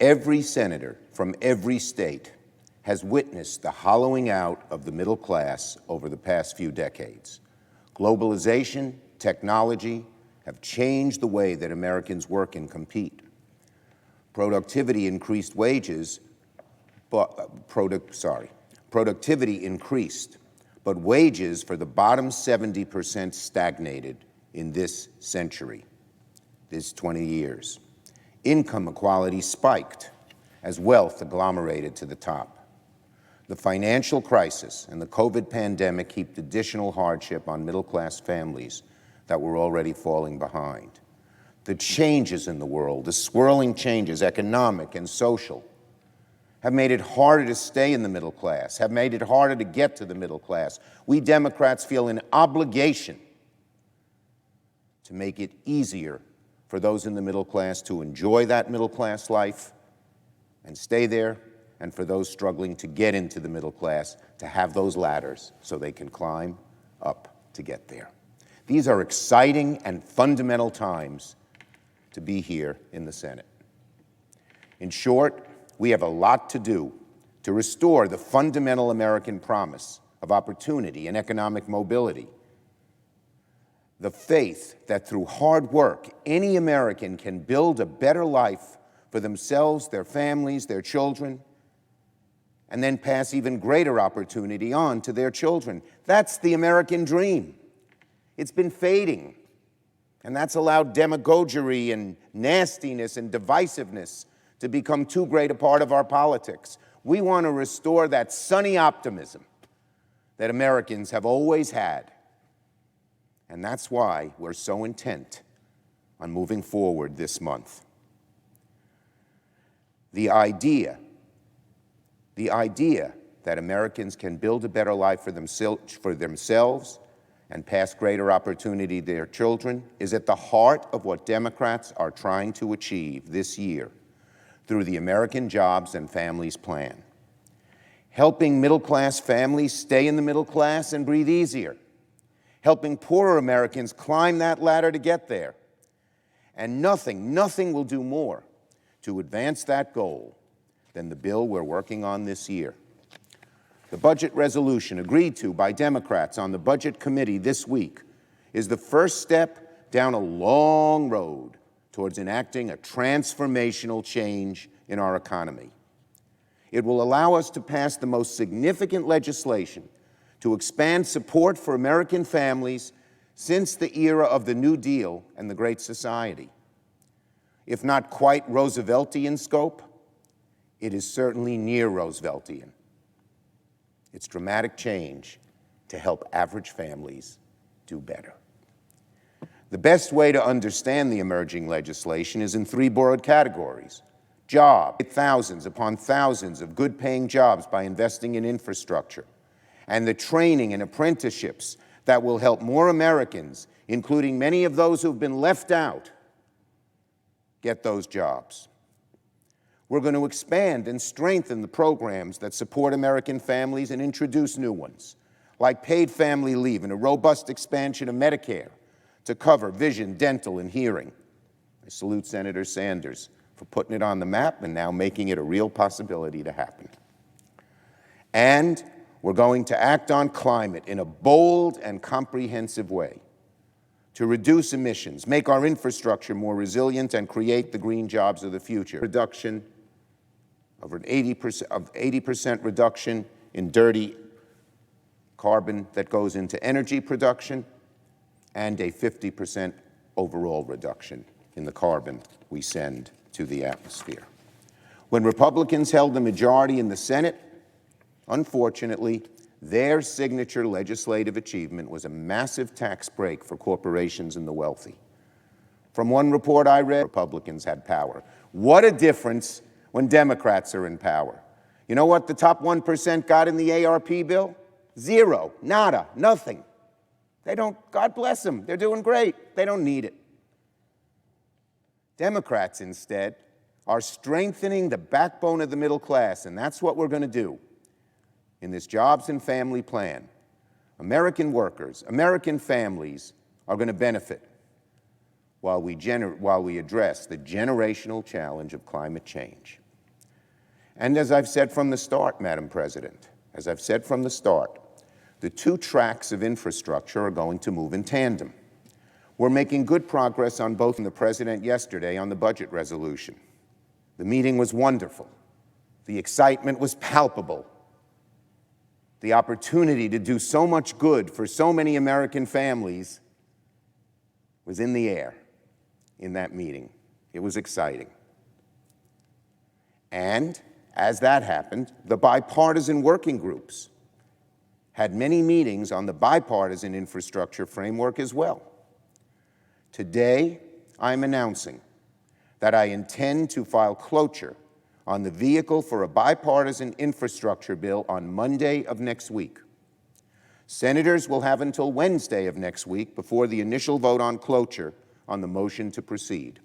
Every senator from every state has witnessed the hollowing out of the middle class over the past few decades. Globalization, technology have changed the way that Americans work and compete. Productivity increased, but wages for the bottom 70% stagnated in this century, this 20 years. Income equality spiked as wealth agglomerated to the top. The financial crisis and the COVID pandemic heaped additional hardship on middle-class families that were already falling behind. The changes in the world, the swirling changes, economic and social, have made it harder to stay in the middle class, have made it harder to get to the middle class. We Democrats feel an obligation to make it easier for those in the middle class to enjoy that middle class life and stay there, and for those struggling to get into the middle class to have those ladders so they can climb up to get there. These are exciting and fundamental times to be here in the Senate. In short, we have a lot to do to restore the fundamental American promise of opportunity and economic mobility. The faith that through hard work, any American can build a better life for themselves, their families, their children, and then pass even greater opportunity on to their children. That's the American dream. It's been fading, and that's allowed demagoguery and nastiness and divisiveness to become too great a part of our politics. We want to restore that sunny optimism that Americans have always had. And that's why we're so intent on moving forward this month. The idea that Americans can build a better life for themselves and pass greater opportunity to their children is at the heart of what Democrats are trying to achieve this year through the American Jobs and Families Plan. Helping middle-class families stay in the middle class and breathe easier. Helping poorer Americans climb that ladder to get there. And nothing will do more to advance that goal than the bill we're working on this year. The budget resolution agreed to by Democrats on the Budget Committee this week is the first step down a long road towards enacting a transformational change in our economy. It will allow us to pass the most significant legislation to expand support for American families since the era of the New Deal and the Great Society. If not quite Rooseveltian scope, it is certainly near Rooseveltian. It's dramatic change to help average families do better. The best way to understand the emerging legislation is in three broad categories. Jobs, thousands upon thousands of good-paying jobs by investing in infrastructure, and the training and apprenticeships that will help more Americans, including many of those who've been left out, get those jobs. We're going to expand and strengthen the programs that support American families and introduce new ones, like paid family leave and a robust expansion of Medicare to cover vision, dental, and hearing. I salute Senator Sanders for putting it on the map and now making it a real possibility to happen. And we're going to act on climate in a bold and comprehensive way to reduce emissions, make our infrastructure more resilient, and create the green jobs of the future. Reduction of 80% reduction in dirty carbon that goes into energy production, and a 50% overall reduction in the carbon we send to the atmosphere. When Republicans held the majority in the Senate, unfortunately, their signature legislative achievement was a massive tax break for corporations and the wealthy. From one report I read, Republicans had power. What a difference when Democrats are in power. You know what the top 1% got in the ARP bill? Zero, nada, nothing. They don't, God bless them, they're doing great. They don't need it. Democrats, instead, are strengthening the backbone of the middle class, and that's what we're going to do in this Jobs and Family Plan. American workers, American families are going to benefit while we address the generational challenge of climate change. And as I've said from the start, Madam President, as I've said from the start, the two tracks of infrastructure are going to move in tandem. We're making good progress on both. The President yesterday on the budget resolution. The meeting was wonderful. The excitement was palpable. The opportunity to do so much good for so many American families was in the air in that meeting. It was exciting. And as that happened, the bipartisan working groups had many meetings on the bipartisan infrastructure framework as well. Today, I'm announcing that I intend to file cloture on the vehicle for a bipartisan infrastructure bill on Monday of next week. Senators will have until Wednesday of next week before the initial vote on cloture on the motion to proceed.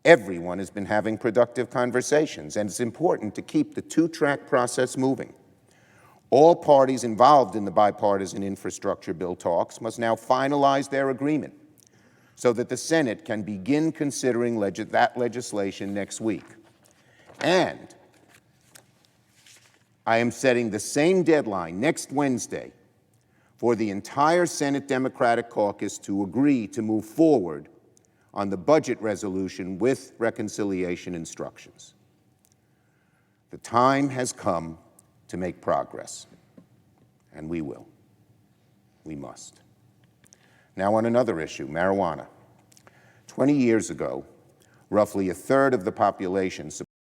Everyone has been having productive conversations, and it's important to keep the two-track process moving. All parties involved in the bipartisan infrastructure bill talks must now finalize their agreement so that the Senate can begin considering that legislation next week. And I am setting the same deadline next Wednesday for the entire Senate Democratic Caucus to agree to move forward on the budget resolution with reconciliation instructions. The time has come to make progress, and we will. We must. Now on another issue, marijuana. 20 years ago, roughly a third of the population